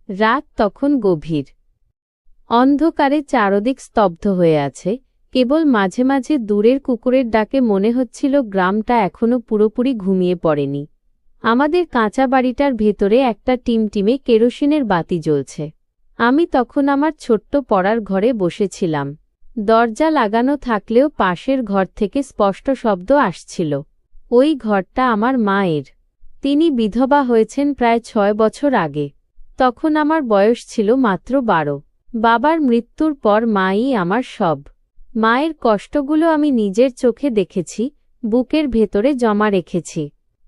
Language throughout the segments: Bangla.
রাত তখন গভীর। অন্ধকারে চারদিক স্তব্ধ হয়ে আছে, কেবল মাঝে মাঝে দূরের কুকুরের ডাকে মনে হচ্ছিল গ্রামটা এখনো পুরোপুরি ঘুমিয়ে পড়েনি। আমাদের কাঁচা বাড়িটার ভেতরে একটা টিমটিমে কেরোসিনের বাতি জ্বলছে। আমি তখন আমার ছোট্ট পড়ার ঘরে বসেছিলাম। দরজা লাগানো থাকলেও পাশের ঘর থেকে স্পষ্ট শব্দ আসছিল। ওই ঘরটা আমার মায়ের। তিনি বিধবা হয়েছেন প্রায় 6 বছর আগে। তখন আমার বয়স ছিল মাত্র 12। বাবার মৃত্যুর পর মাই আমার সব। মায়ের কষ্টগুলো আমি নিজের চোখে দেখেছি, বুকের ভেতরে জমা রেখেছি।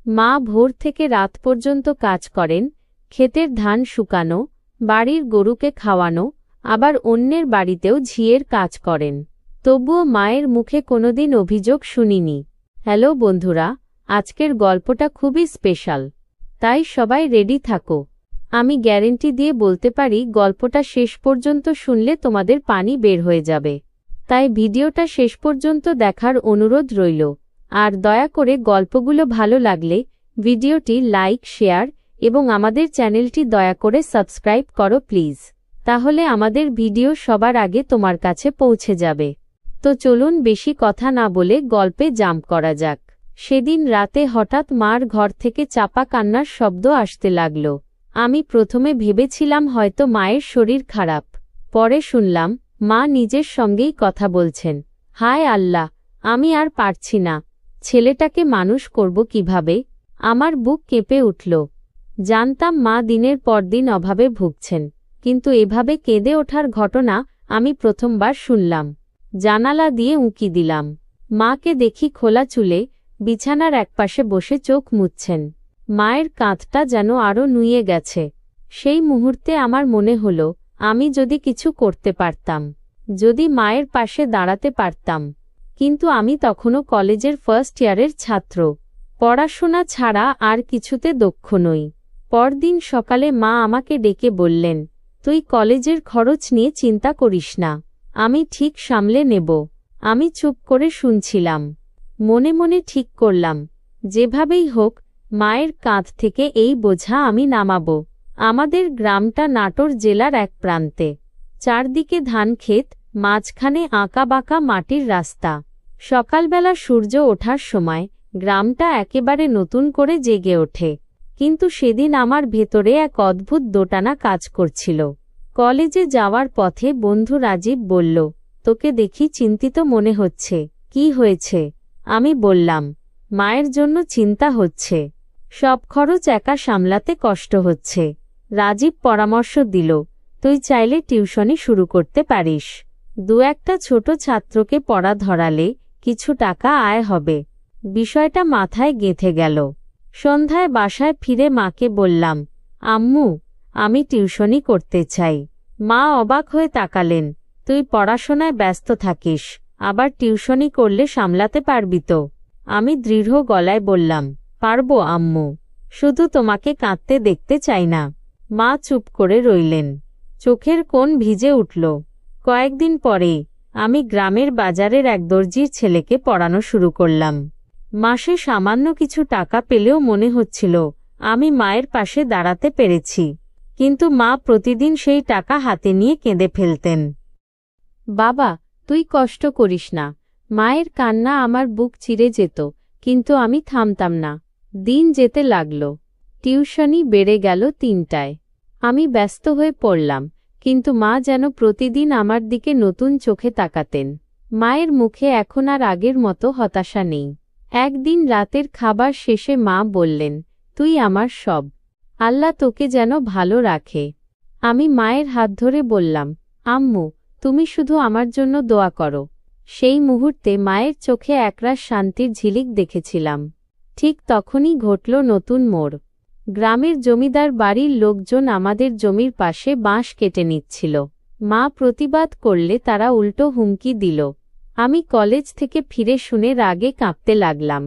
মা ভোর থেকে রাত পর্যন্ত কাজ করেন, ক্ষেতের ধান শুকানো, বাড়ির গরুকে খাওয়ানো, আবার অন্যের বাড়িতেও ঝিয়ের কাজ করেন। তবুও মায়ের মুখে কোনোদিন অভিযোগ শুনিনি। হ্যালো বন্ধুরা, আজকের গল্পটা খুবই স্পেশাল, তাই সবাই রেডি থাকো। আমি গ্যারেন্টি দিয়ে বলতে পারি গল্পটা শেষ পর্যন্ত শুনলে তোমাদের পানি বের হয়ে যাবে। তাই ভিডিওটা শেষ পর্যন্ত দেখার অনুরোধ রইল। আর দয়া করে গল্পগুলো ভালো লাগলে ভিডিওটি লাইক, শেয়ার এবং আমাদের চ্যানেলটি দয়া করে সাবস্ক্রাইব করো প্লিজ। তাহলে আমাদের ভিডিও সবার আগে তোমার কাছে পৌঁছে যাবে। তো চলুন বেশি কথা না বলে গল্পে জাম্প করা যাক। সেদিন রাতে হঠাৎ মার ঘর থেকে চাপা কান্নার শব্দ আসতে লাগল। আমি প্রথমে ভেবেছিলাম হয়তো মায়ের শরীর খারাপ। পরে শুনলাম মা নিজের সঙ্গেই কথা বলছেন। হায় আল্লাহ, আমি আর পারছি না। ছেলেটাকে মানুষ করব কিভাবে? আমার বুক কেঁপে উঠল। জানতাম মা দিনের পর দিন অভাবে ভুগছেন, কিন্তু এভাবে কেঁদে ওঠার ঘটনা আমি প্রথমবার শুনলাম। জানালা দিয়ে উঁকি দিলাম। মাকে দেখি খোলা চুলে বিছানার একপাশে বসে চোখ মুছছেন। মায়ের কাঁধটা যেন আরও নুয়ে গেছে। সেই মুহূর্তে আমার মনে হলো আমি যদি কিছু করতে পারতাম, যদি মায়ের পাশে দাঁড়াতে পারতাম। কিন্তু আমি তখনও কলেজের ফার্স্ট ইয়ারের ছাত্র। পড়াশোনা ছাড়া আর কিছুতে দক্ষ নই। পরদিন সকালে মা আমাকে ডেকে বললেন, তুই কলেজের খরচ নিয়ে চিন্তা করিস না, আমি ঠিক সামলে নেব। আমি চুপ করে শুনছিলাম। মনে মনে ঠিক করলাম, যেভাবেই হোক মায়ের কাঁধ থেকে এই বোঝা আমি নামাবো। আমাদের গ্রামটা নাটোর জেলার এক প্রান্তে। চারদিকে ধানক্ষেত, মাঝখানে আঁকাবাঁকা মাটির রাস্তা। সকালবেলা সূর্য ওঠার সময় গ্রামটা একেবারে নতুন করে জেগে ওঠে। কিন্তু সেদিন আমার ভেতরে এক অদ্ভুত দোটানা কাজ করছিল। কলেজে যাওয়ার পথে বন্ধু রাজীব বলল, তোকে দেখি চিন্তিত মনে হচ্ছে, কি হয়েছে? আমি বললাম, মায়ের জন্য চিন্তা হচ্ছে। সব খরচ একা সামলাতে কষ্ট হচ্ছে। রাজীব পরামর্শ দিল, তুই চাইলে টিউশনি শুরু করতে পারিস। 2-1টা ছোট ছাত্রকে পড়া ধরালে কিছু টাকা আয় হবে। বিষয়টা মাথায় গেঁথে গেল। সন্ধ্যায় বাসায় ফিরে মাকে বললাম, আম্মু, আমি টিউশনি করতে চাই। মা অবাক হয়ে তাকালেন, তুই পড়াশোনায় ব্যস্ত থাকিস, আবার টিউশনি করলে সামলাতে পারবি তো? আমি দৃঢ় গলায় বললাম, পারবো আম্মু, শুধু তোমাকে কাঁদতে দেখতে চাই না। মা চুপ করে রইলেন। চোখের কোণ ভিজে উঠল। কয়েকদিন পরে আমি গ্রামের বাজারের এক দর্জির ছেলেকে পড়ানো শুরু করলাম। মাসে সামান্য কিছু টাকা পেলেও মনে হচ্ছিল আমি মায়ের পাশে দাঁড়াতে পেরেছি। কিন্তু মা প্রতিদিন সেই টাকা হাতে নিয়ে কেঁদে ফেলতেন। বাবা, তুই কষ্ট করিস না। মায়ের কান্না আমার বুক চিরে যেত, কিন্তু আমি থামতাম না। দিন যেতে লাগল। টিউশনি বেড়ে গেল 3টায়। আমি ব্যস্ত হয়ে পড়লাম, কিন্তু মা যেন প্রতিদিন আমার দিকে নতুন চোখে তাকাতেন। মায়ের মুখে এখন আর আগের মতো হতাশা নেই। একদিন রাতের খাবার শেষে মা বললেন, তুই আমার সব। আল্লাহ তোকে যেন ভালো রাখে। আমি মায়ের হাত ধরে বললাম, আম্মু, তুমি শুধু আমার জন্য দোয়া করো। সেই মুহূর্তে মায়ের চোখে একরাশ শান্তির ঝিলিক দেখেছিলাম। ঠিক তখনই ঘটল নতুন মোড়। গ্রামের জমিদার বাড়ির লোকজন আমাদের জমির পাশে বাঁশ কেটে নিচ্ছিল। মা প্রতিবাদ করলে তারা উল্টো হুমকি দিল। আমি কলেজ থেকে ফিরে শুনে রাগে কাঁপতে লাগলাম।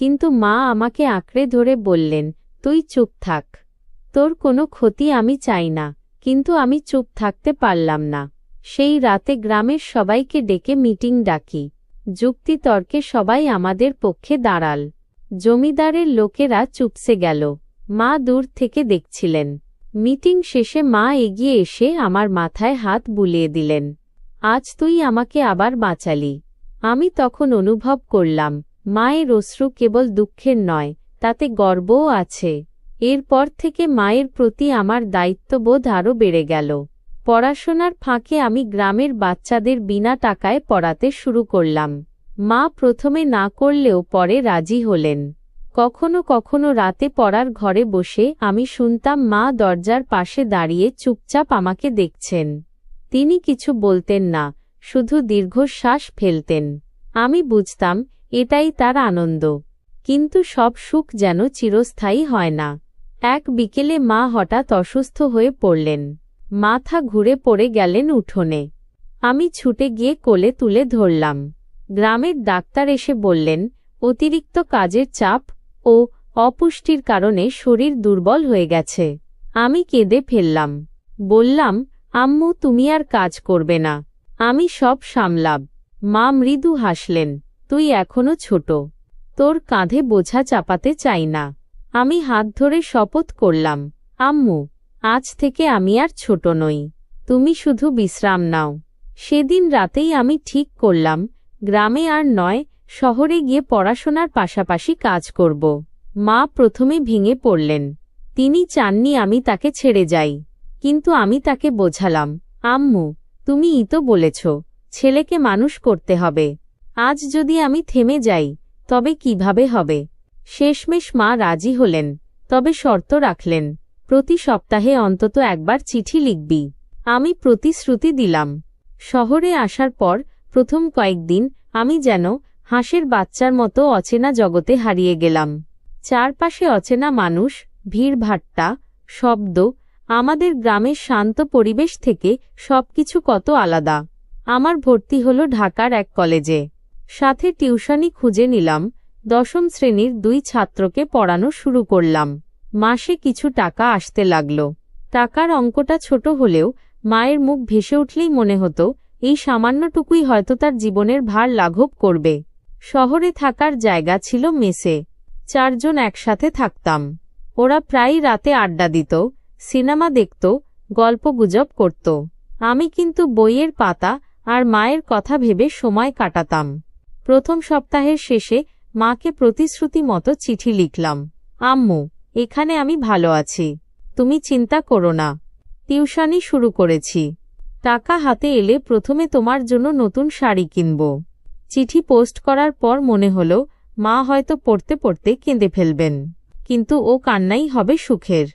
কিন্তু মা আমাকে আঁকড়ে ধরে বললেন, তুই চুপ থাক। তোর কোনো ক্ষতি আমি চাই না। কিন্তু আমি চুপ থাকতে পারলাম না। সেই রাতে গ্রামের সবাইকে ডেকে মিটিং ডাকি। যুক্তিতর্কে সবাই আমাদের পক্ষে দাঁড়াল। জমিদারের লোকেরা চুপসে গেল। মা দূর থেকে দেখছিলেন। মিটিং শেষে মা এগিয়ে এসে আমার মাথায় হাত বুলিয়ে দিলেন। আজ তুই আমাকে আবার বাঁচালি। আমি তখন অনুভব করলাম, মায়ের অশ্রু কেবল দুঃখের নয়, তাতে গর্বও আছে। এরপর থেকে মায়ের প্রতি আমার দায়িত্ববোধ আরও বেড়ে গেল। পড়াশোনার ফাঁকে আমি গ্রামের বাচ্চাদের বিনা টাকায় পড়াতে শুরু করলাম। মা প্রথমে না করলেও পরে রাজি হলেন। কখনো কখনো রাতে পড়ার ঘরে বসে আমি শুনতাম মা দরজার পাশে দাঁড়িয়ে চুপচাপ আমাকে দেখছেন। তিনি কিছু বলতেন না, শুধু দীর্ঘশ্বাস ফেলতেন। আমি বুঝতাম এটাই তার আনন্দ। কিন্তু সব সুখ যেন চিরস্থায়ী হয় না। এক বিকেলে মা হঠাৎ অসুস্থ হয়ে পড়লেন। মাথা ঘুরে পড়ে গেলেন উঠোনে। আমি ছুটে গিয়ে কোলে তুলে ধরলাম। গ্রামের ডাক্তার এসে বললেন, অতিরিক্ত কাজের চাপ ও অপুষ্টির কারণে শরীর দুর্বল হয়ে গেছে। আমি কেঁদে ফেললাম। বললাম, আম্মু তুমি আর কাজ করবে না, আমি সব সামলাব। মা মৃদু হাসলেন, তুই এখনো ছোট, তোর কাঁধে বোঝা চাপাতে চাই না। আমি হাত ধরে শপথ করলাম, আম্মু আজ থেকে আমি আর ছোট নই, তুমি শুধু বিশ্রাম নাও। সেদিন রাতেই আমি ঠিক করলাম, গ্রামে আর নয়, শহরে গিয়ে পড়াশোনার পাশাপাশি কাজ করব। মা প্রথমে ভেঙে পড়লেন। তিনি চাননি আমি তাকে ছেড়ে যাই। কিন্তু আমি তাকে বোঝালাম, আম্মু তুমিই তো বলেছ ছেলেকে মানুষ করতে হবে। আজ যদি আমি থেমে যাই তবে কিভাবে হবে? শেষমেশ মা রাজি হলেন, তবে শর্ত রাখলেন, প্রতি সপ্তাহে অন্তত একবার চিঠি লিখবি। আমি প্রতিশ্রুতি দিলাম। শহরে আসার পর প্রথম কয়েকদিন আমি যেন হাঁসের বাচ্চার মতো অচেনা জগতে হারিয়ে গেলাম। চারপাশে অচেনা মানুষ, ভিড়ভাট্টা, শব্দ। আমাদের গ্রামের শান্ত পরিবেশ থেকে সবকিছু কত আলাদা। আমার ভর্তি হলো ঢাকার এক কলেজে। সাথে টিউশনি খুঁজে নিলাম। 10ম শ্রেণীর 2 ছাত্রকে পড়ানো শুরু করলাম। মাসে কিছু টাকা আসতে লাগল। টাকার অঙ্কটা ছোট হলেও মায়ের মুখ ভেসে উঠলেই মনে হতো এই সামান্যটুকুই হয়তো তার জীবনের ভার লাঘব করবে। শহরে থাকার জায়গা ছিল মেসে। 4 জন একসাথে থাকতাম। ওরা প্রায়ই রাতে আড্ডা দিত, সিনেমা দেখত, গল্পগুজব করত। আমি কিন্তু বইয়ের পাতা আর মায়ের কথা ভেবে সময় কাটাতাম। প্রথম সপ্তাহের শেষে মাকে প্রতিশ্রুতি মতো চিঠি লিখলাম, আম্মু এখানে আমি ভালো আছি, তুমি চিন্তা করো না। টিউশনি শুরু করেছি। টাকা হাতে এলে প্রথমে তোমার জন্য নতুন শাড়ি কিনব। চিঠি পোস্ট করার পর মনে হলো মা হয়তো পড়তে পড়তে কেঁদে ফেলবেন। কিন্তু ও কান্নাই হবে সুখের।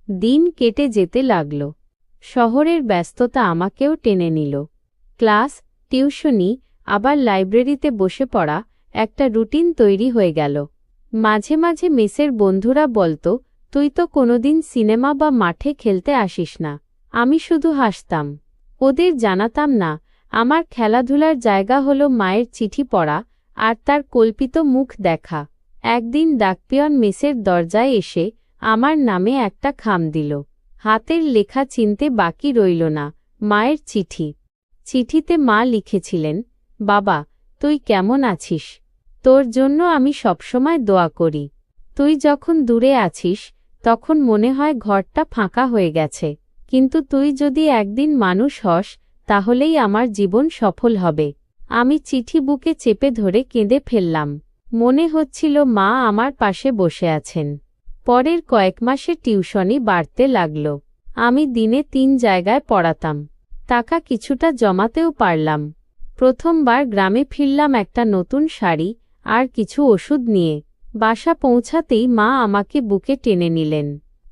দিন কেটে যেতে লাগল। শহরের ব্যস্ততা আমাকেও টেনে নিল। ক্লাস, টিউশনি, আবার লাইব্রেরিতে বসে পড়া, একটা রুটিন তৈরি হয়ে গেল। মাঝে মাঝে মেসের বন্ধুরা বলতো, তুই তো কোনোদিন সিনেমা বা মাঠে খেলতে আসিস না। আমি শুধু হাসতাম। ওদের জানাতাম না আমার খেলাধুলার জায়গা হলো মায়ের চিঠি পড়া আর তার কল্পিত মুখ দেখা। একদিন ডাকপিয়ন মেসের দরজায় এসে আমার নামে একটা খাম দিল। হাতের লেখা চিনতে বাকি রইল না, মায়ের চিঠি। চিঠিতে মা লিখেছিলেন, বাবা তুই কেমন আছিস? তোর জন্য আমি সবসময় দোয়া করি। তুই যখন দূরে আছিস তখন মনে হয় ঘরটা ফাঁকা হয়ে গেছে, কিন্তু তুই যদি একদিন মানুষ হস তাহলেই আমার জীবন সফল হবে। আমি চিঠি বুকে চেপে ধরে কেঁদে ফেললাম। মনে হচ্ছিল মা আমার পাশে বসে আছেন। পরের কয়েক মাসে টিউশনি বাড়তে লাগল। আমি দিনে 3 জায়গায় পড়াতাম। টাকা কিছুটা জমাতেও পারলাম। প্রথমবার গ্রামে ফিরলাম একটা নতুন শাড়ি আর কিছু ওষুধ নিয়ে। বাসা পৌঁছাতেই মা আমাকে বুকে টেনে নিলেন।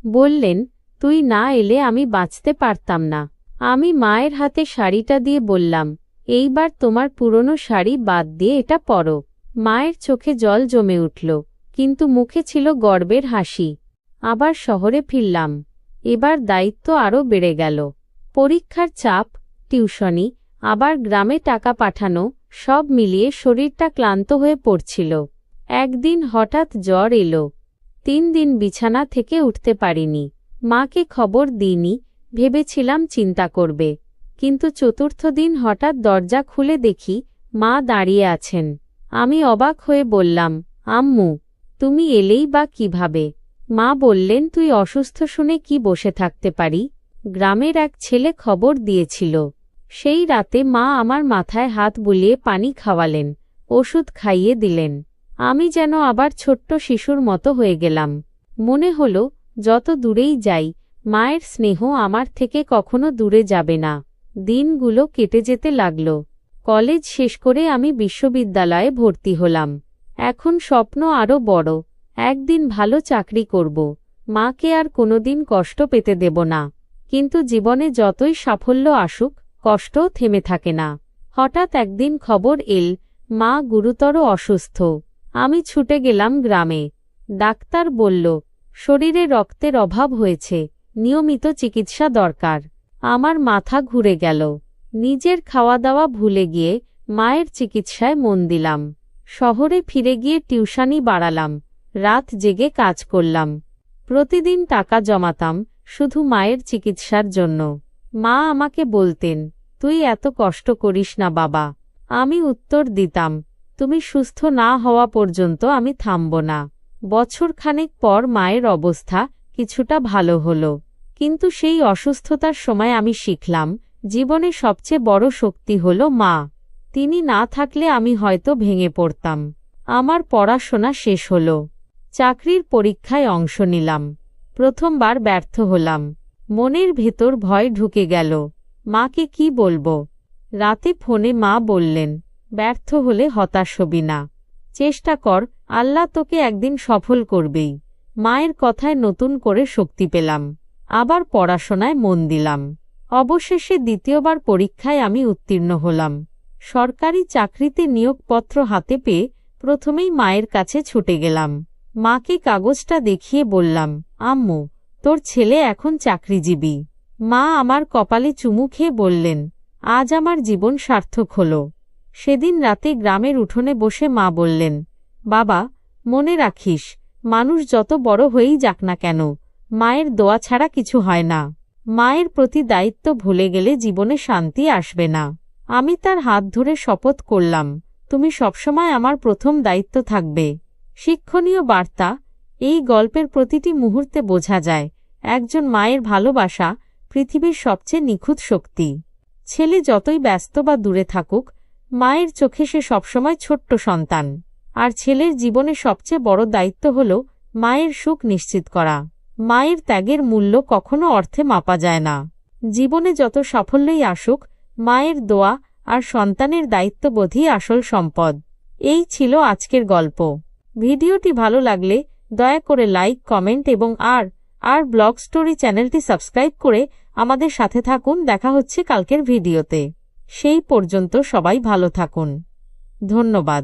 বললেন, তুই না এলে আমি বাঁচতে পারতাম না। আমি মায়ের হাতে শাড়িটা দিয়ে বললাম, এইবার তোমার পুরনো শাড়ি বাদ দিয়ে এটা পরো। মায়ের চোখে জল জমে উঠল, কিন্তু মুখে ছিল গর্বের হাসি। আবার শহরে ফিরলাম। এবার দায়িত্ব আরও বেড়ে গেল। পরীক্ষার চাপ, টিউশনি, আবার গ্রামে টাকা পাঠানো, সব মিলিয়ে শরীরটা ক্লান্ত হয়ে পড়ছিল। একদিন হঠাৎ জ্বর এলো। 3 দিন বিছানা থেকে উঠতে পারিনি। মাকে খবর দিইনি, ভেবেছিলাম চিন্তা করবে। কিন্তু 4র্থ দিন হঠাৎ দরজা খুলে দেখি মা দাঁড়িয়ে আছেন। আমি অবাক হয়ে বললাম, আম্মু তুমি এলেই বা কিভাবে? মা বললেন, তুই অসুস্থ শুনে কি বসে থাকতে পারি? গ্রামের এক ছেলে খবর দিয়েছিল। সেই রাতে মা আমার মাথায় হাত বুলিয়ে পানি খাওয়ালেন, ওষুধ খাইয়ে দিলেন। আমি যেন আবার ছোট্ট শিশুর মতো হয়ে গেলাম। মনে হলো, যত দূরেই যাই, মায়ের স্নেহ আমার থেকে কখনো দূরে যাবে না। দিনগুলো কেটে যেতে লাগল। কলেজ শেষ করে আমি বিশ্ববিদ্যালয়ে ভর্তি হলাম। এখন স্বপ্ন আরও বড়, একদিন ভালো চাকরি করব, মাকে আর কোনোদিন কষ্ট পেতে দেব না। কিন্তু জীবনে যতই সাফল্য আসুক, কষ্টও থেমে থাকে না। হঠাৎ একদিন খবর এল, মা গুরুতর অসুস্থ। আমি ছুটে গেলাম গ্রামে। ডাক্তার বলল, শরীরে রক্তের অভাব হয়েছে, নিয়মিত চিকিৎসা দরকার। আমার মাথা ঘুরে গেল। নিজের খাওয়া দাওয়া ভুলে গিয়ে মায়ের চিকিৎসায় মন দিলাম। শহরে ফিরে গিয়ে টিউশনি বাড়ালাম, রাত জেগে কাজ করলাম। প্রতিদিন টাকা জমাতাম শুধু মায়ের চিকিৎসার জন্য। মা আমাকে বলতেন, তুই এত কষ্ট করিস না বাবা। আমি উত্তর দিতাম, তুমি সুস্থ না হওয়া পর্যন্ত আমি থামব না। বছরখানেক পর মায়ের অবস্থা কিছুটা ভালো হলো। কিন্তু সেই অসুস্থতার সময় আমি শিখলাম, জীবনে সবচেয়ে বড় শক্তি হলো মা। তিনি না থাকলে আমি হয়তো ভেঙে পড়তাম। আমার পড়াশোনা শেষ হলো। চাকরির পরীক্ষায় অংশ নিলাম। প্রথমবার ব্যর্থ হলাম। মনের ভেতর ভয় ঢুকে গেল। মাকে কি বলবো? রাতে ফোনে মা বললেন, ব্যর্থ হলে হতাশ হবি না, চেষ্টা কর, আল্লাহ তোকে একদিন সফল করবেই। মায়ের কথায় নতুন করে শক্তি পেলাম। আবার পড়াশোনায় মন দিলাম। অবশেষে দ্বিতীয়বার পরীক্ষায় আমি উত্তীর্ণ হলাম। সরকারি চাকরিতে নিয়োগপত্র হাতে পেয়ে প্রথমেই মায়ের কাছে ছুটে গেলাম। মাকে কাগজটা দেখিয়ে বললাম, আম্মু, তোর ছেলে এখন চাকরিজীবী। মা আমার কপালে চুমু খেয়ে বললেন, আজ আমার জীবন সার্থক হলো। সেদিন রাতে গ্রামের উঠোনে বসে মা বললেন, বাবা, মনে রাখিস, মানুষ যত বড় হয়েই যাক না কেন, মায়ের দোয়া ছাড়া কিছু হয় না। মায়ের প্রতি দায়িত্ব ভুলে গেলে জীবনে শান্তি আসবে না। আমি তার হাত ধরে শপথ করলাম, তুমি সবসময় আমার প্রথম দায়িত্ব থাকবে। শিক্ষণীয় বার্তা, এই গল্পের প্রতিটি মুহূর্তে বোঝা যায়, একজন মায়ের ভালোবাসা পৃথিবীর সবচেয়ে নিখুঁত শক্তি। ছেলে যতই ব্যস্ত বা দূরে থাকুক, মায়ের চোখে সে সবসময় ছোট্ট সন্তান। আর ছেলের জীবনে সবচেয়ে বড় দায়িত্ব হল মায়ের সুখ নিশ্চিত করা। মায়ের ত্যাগের মূল্য কখনো অর্থে মাপা যায় না। জীবনে যত সাফল্যই আসুক, মায়ের দোয়া আর সন্তানের দায়িত্ববোধই আসল সম্পদ। এই ছিল আজকের গল্প। ভিডিওটি ভালো লাগলে দয়া করে লাইক, কমেন্ট এবং আর ব্লগ স্টোরি চ্যানেলটি সাবস্ক্রাইব করে আমাদের সাথে থাকুন। দেখা হচ্ছে কালকের ভিডিওতে। সেই পর্যন্ত সবাই ভালো থাকুন। ধন্যবাদ।